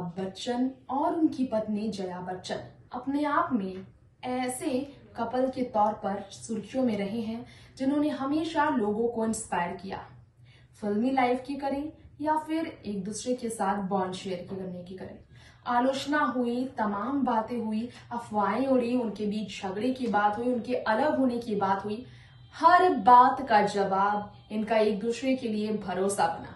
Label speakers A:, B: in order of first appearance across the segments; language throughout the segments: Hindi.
A: अमिताभ बच्चन और उनकी पत्नी जया बच्चन अपने आप में ऐसे कपल के तौर पर सुर्खियों में रहे हैं जिन्होंने हमेशा लोगों को इंस्पायर किया। फिल्मी लाइफ की करें या फिर एक दूसरे के साथ बॉन्ड शेयर करने की करें, आलोचना हुई, तमाम बातें हुई, अफवाहें उड़ी, उनके बीच झगड़े की बात हुई, उनके अलग होने की बात हुई, हर बात का जवाब इनका एक दूसरे के लिए भरोसा बना।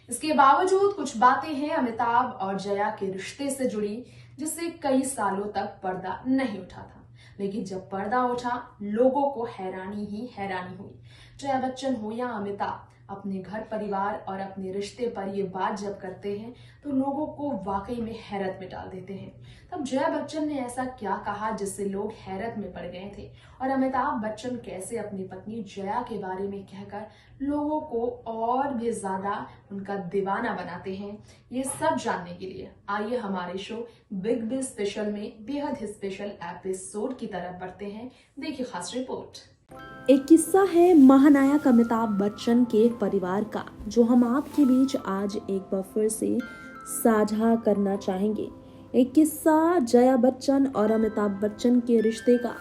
A: इसके बावजूद कुछ बातें हैं अमिताभ और जया के रिश्ते से जुड़ी जिससे कई सालों तक पर्दा नहीं उठा था, लेकिन जब पर्दा उठा लोगों को हैरानी ही हैरानी हुई। जया बच्चन हो या अमिताभ, अपने घर परिवार और अपने रिश्ते पर ये बात जब करते हैं तो लोगों को वाकई में हैरत में डाल देते हैं। तब जया बच्चन ने ऐसा क्या कहा जिससे लोग हैरत में पड़ गए थे, और अमिताभ बच्चन कैसे अपनी पत्नी जया के बारे में कहकर लोगों को और भी ज्यादा उनका दीवाना बनाते हैं, ये सब जानने के लिए आइए हमारे शो बिग बी स्पेशल में बेहद ही स्पेशल एपिसोड की तरफ बढ़ते हैं। देखिए खास रिपोर्ट।
B: एक किस्सा है महानायक अमिताभ बच्चन के परिवार का, जो हम आपके बीच आज एक बार फिर से साझा करना चाहेंगे। एक किस्सा जया बच्चन और अमिताभ बच्चन के रिश्ते का,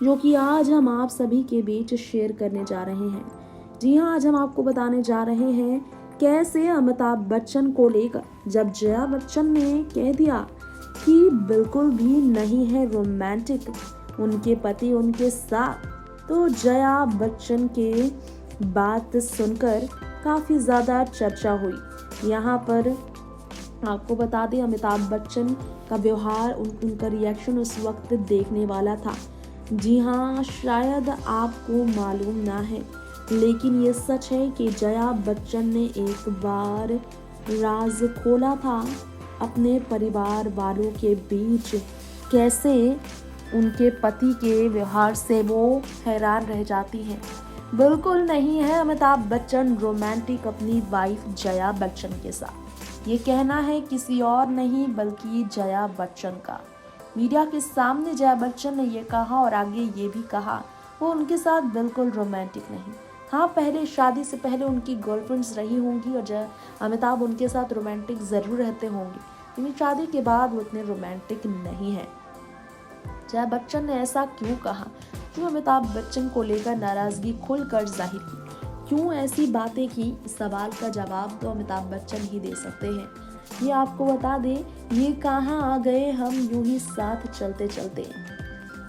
B: जो कि आज हम आप सभी के बीच शेयर करने जा रहे हैं। जी हाँ, आज हम आपको बताने जा रहे हैं कैसे अमिताभ बच्चन को लेकर जब जया बच्चन ने कह दिया कि बिल्कुल भी नहीं है रोमांटिक उनके पति उनके साथ, तो जया बच्चन के बात सुनकर काफ़ी ज़्यादा चर्चा हुई। यहाँ पर आपको बता दें, अमिताभ बच्चन का व्यवहार, उनका रिएक्शन उस वक्त देखने वाला था। जी हाँ, शायद आपको मालूम ना है, लेकिन ये सच है कि जया बच्चन ने एक बार राज खोला था अपने परिवार वालों के बीच, कैसे उनके पति के व्यवहार से वो हैरान रह जाती हैं। बिल्कुल नहीं है अमिताभ बच्चन रोमांटिक अपनी वाइफ जया बच्चन के साथ। ये कहना है किसी और नहीं बल्कि जया बच्चन का। मीडिया के सामने जया बच्चन ने ये कहा और आगे ये भी कहा वो उनके साथ बिल्कुल रोमांटिक नहीं। हाँ, पहले शादी से पहले उनकी गर्लफ्रेंड्स रही होंगी और अमिताभ उनके साथ रोमांटिक ज़रूर रहते होंगे, लेकिन शादी के बाद वो इतने रोमांटिक नहीं है। जया बच्चन ने ऐसा क्यों कहा? क्यों अमिताभ बच्चन को लेकर नाराजगी खुलकर जाहिर की? क्यों ऐसी बातें की? इस सवाल का जवाब तो अमिताभ बच्चन ही दे सकते हैं। ये आपको बता दें, ये कहाँ आ गए हम यूं ही साथ चलते चलते।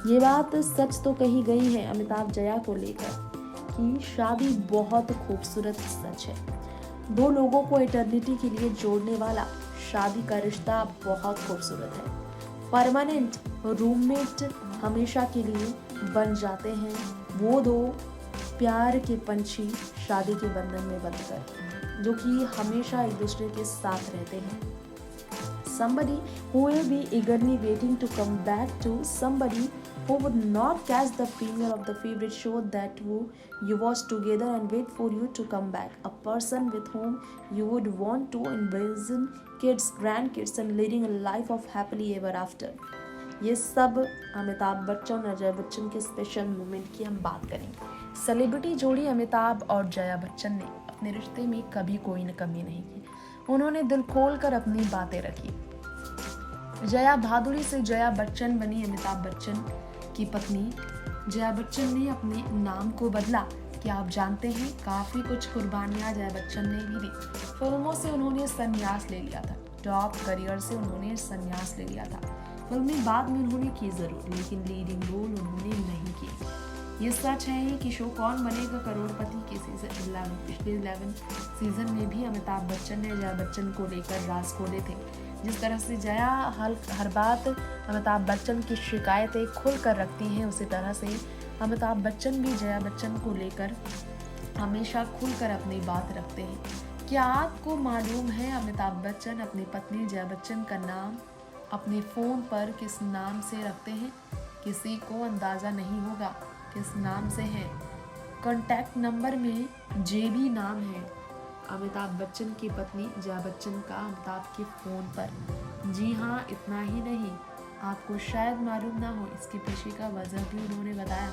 B: ये बात सच तो कही गई है अमिताभ जया को लेकर कि शादी बहुत खूबसूरत सच है। दो लोगों को इटर्निटी के लिए जोड़ने वाला शादी का रिश्ता बहुत खूबसूरत है। परमानेंट रूममेट हमेशा के लिए बन जाते हैं वो दो प्यार के पंछी शादी के बंधन में बंधकर, जो कि हमेशा एक दूसरे के साथ रहते हैं। Somebody who will be eagerly waiting to come back to, somebody who would not catch the premiere of the favorite show that you watch together and wait for you to come back. A person with whom you would want to envision kids, grandkids and leading a life of happily ever after. ये सब अमिताभ बच्चन और जया बच्चन के स्पेशल मोमेंट की हम बात करेंगे। सेलिब्रिटी जोड़ी अमिताभ और जया बच्चन ने अपने रिश्ते में कभी कोई न कमी नहीं की। उन्होंने दिल खोल कर अपनी बातें रखी। जया भादुड़ी से जया बच्चन बनी अमिताभ बच्चन की पत्नी। जया बच्चन ने अपने नाम को बदला। क्या आप जानते हैं, काफ़ी कुछ कुर्बानियां जया बच्चन ने भी दी। फिल्मों से उन्होंने संन्यास ले लिया था, टॉप करियर से उन्होंने संन्यास ले लिया था। फिल्में बाद में उन्होंने की जरूर, लेकिन लीडिंग रोल उन्होंने नहीं की। ये सच है कि शो कौन बनेगा करोड़पति के पिछले 11 सीजन में भी अमिताभ बच्चन ने जया बच्चन को लेकर राज खोले थे। जिस तरह से जया हर बात अमिताभ बच्चन की शिकायतें खुल कर रखती हैं, उसी तरह से अमिताभ बच्चन भी जया बच्चन को लेकर हमेशा खुलकर अपनी बात रखते हैं। क्या आपको मालूम है अमिताभ बच्चन अपनी पत्नी जया बच्चन का नाम अपने फ़ोन पर किस नाम से रखते हैं? किसी को अंदाज़ा नहीं होगा किस नाम से है। कॉन्टैक्ट नंबर में जेबी नाम है अमिताभ बच्चन की पत्नी जया बच्चन का अमिताभ के फ़ोन पर। जी हाँ, इतना ही नहीं, आपको शायद मालूम ना हो, इसके पीछे का वजह भी उन्होंने बताया।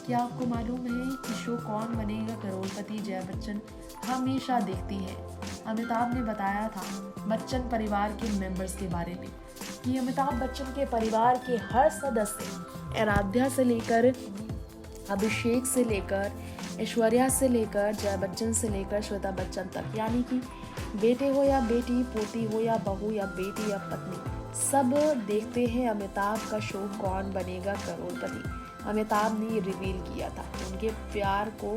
B: क्या आपको मालूम है कि शो कौन बनेगा करोड़पति जया बच्चन हमेशा देखती है।
A: अमिताभ ने बताया था बच्चन परिवार के मेंबर्स के बारे में कि अमिताभ बच्चन के परिवार के हर सदस्य, आराध्या से लेकर अभिषेक से लेकर ऐश्वर्या से लेकर जया बच्चन से लेकर श्वेता बच्चन तक, यानी कि बेटे हो या बेटी, पोती हो या बहू या बेटी या पत्नी, सब देखते हैं अमिताभ का शो कौन बनेगा करोड़पति। अमिताभ ने ये रिवील किया था। उनके प्यार को,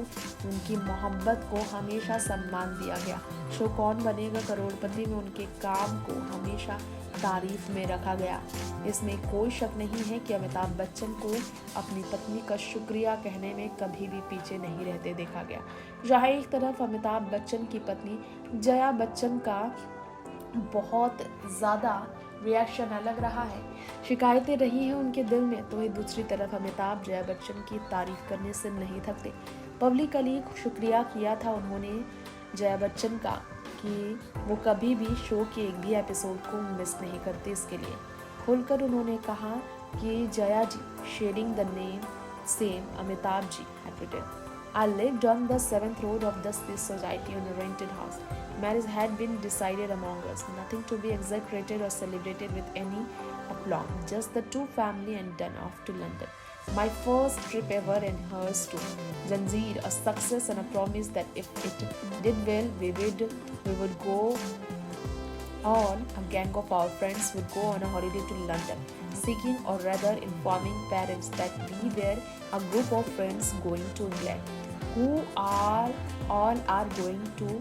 A: उनकी मोहब्बत को हमेशा सम्मान दिया गया। शो कौन बनेगा करोड़पति में उनके काम को हमेशा तारीफ में रखा गया। इसमें कोई शक नहीं है कि अमिताभ बच्चन को अपनी पत्नी का शुक्रिया कहने में कभी भी पीछे नहीं रहते देखा गया। जहाँ एक तरफ अमिताभ बच्चन की पत्नी जया बच्चन का बहुत ज़्यादा रिएक्शन अलग रहा है, शिकायतें रही हैं उनके दिल में, तो वही दूसरी तरफ अमिताभ जया बच्चन की तारीफ करने से नहीं थकते। पब्लिकली शुक्रिया किया था उन्होंने जया बच्चन का कि वो कभी भी शो के एक भी एपिसोड को मिस नहीं करते। इसके लिए खुलकर उन्होंने कहा कि Jaya ji sharing the name same Amitabh ji had written, I lived on the 7th road of the Swiss society in a rented house. Marriage had been decided among us, nothing to be execrated or celebrated with any aplomb, just the two family and done off to London. My first trip ever and hers too. Zanjeer, a success and a promise that if it did well, we would go on, a gang of our friends would go on a holiday to London, seeking or rather informing parents that we were a group of friends going to England, who are all are going to.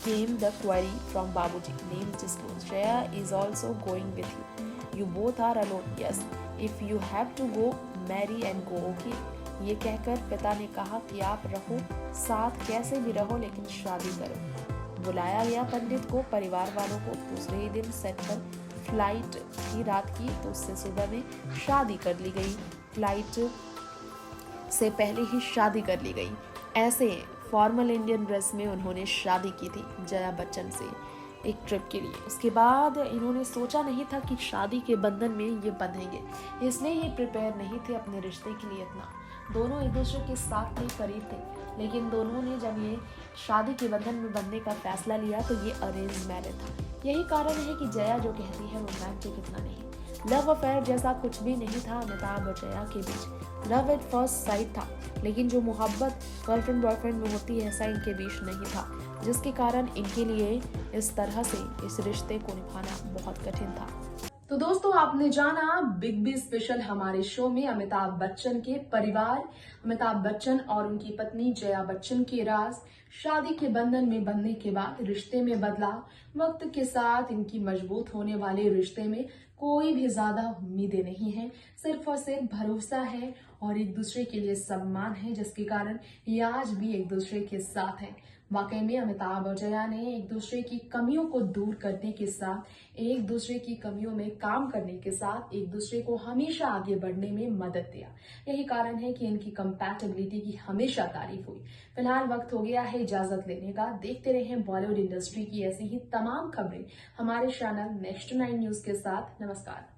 A: Came the query from Babuji, name disclosed. Shreya is also going with you. You both are alone. Yes, if you have to go, marry and go. Okay. ये कहकर पिता ने कहा कि आप रहो साथ, कैसे भी रहो लेकिन शादी करो। बुलाया गया पंडित को, परिवार वालों को। दूसरे ही दिन सेट पर फ्लाइट थी रात की, तो उससे सुबह में शादी कर ली गई। फ्लाइट से पहले ही शादी कर ली गई। ऐसे फॉर्मल इंडियन ड्रेस में उन्होंने शादी की थी जया बच्चन से एक ट्रिप के लिए। उसके बाद इन्होंने सोचा नहीं था कि शादी के बंधन में ये बंधेंगे, इसलिए ये प्रिपेयर नहीं थे अपने रिश्ते के लिए इतना। दोनों एक दूसरे के साथ में करीब थे, लेकिन दोनों ने जब ये शादी के बंधन में बंधने का फैसला लिया तो ये अरेंज मैरिज था। यही कारण है कि जया जो कहती है रोमांटिक इतना नहीं। लव अफेयर जैसा कुछ भी नहीं था अमिताभ और जया के बीच। लव एट फर्स्ट साइट था, लेकिन जो मोहब्बत गर्लफ्रेंड बॉयफ्रेंड में होती है ऐसा इनके बीच नहीं था, जिसके कारण इनके लिए इस तरह से इस रिश्ते को निभाना बहुत कठिन था। तो दोस्तों, आपने जाना बिग बी स्पेशल हमारे शो में अमिताभ बच्चन के परिवार, अमिताभ बच्चन और उनकी पत्नी जया बच्चन के राज, शादी के बंधन में बंधने के बाद रिश्ते में बदलाव, वक्त के साथ इनकी मजबूत होने वाले रिश्ते में कोई भी ज्यादा उम्मीदें नहीं है, सिर्फ और सिर्फ भरोसा है और एक दूसरे के लिए सम्मान है, जिसके कारण ये आज भी एक दूसरे के साथ हैं। वाकई में अमिताभ और जया ने एक दूसरे की कमियों को दूर करने के साथ, एक दूसरे की कमियों में काम करने के साथ एक दूसरे को हमेशा आगे बढ़ने में मदद दिया। यही कारण है कि इनकी कंपैटिबिलिटी की हमेशा तारीफ हुई। फिलहाल वक्त हो गया है इजाजत लेने का। देखते रहें बॉलीवुड इंडस्ट्री की ऐसी ही तमाम खबरें हमारे चैनल नेक्स्ट 9 न्यूज के साथ। नमस्कार।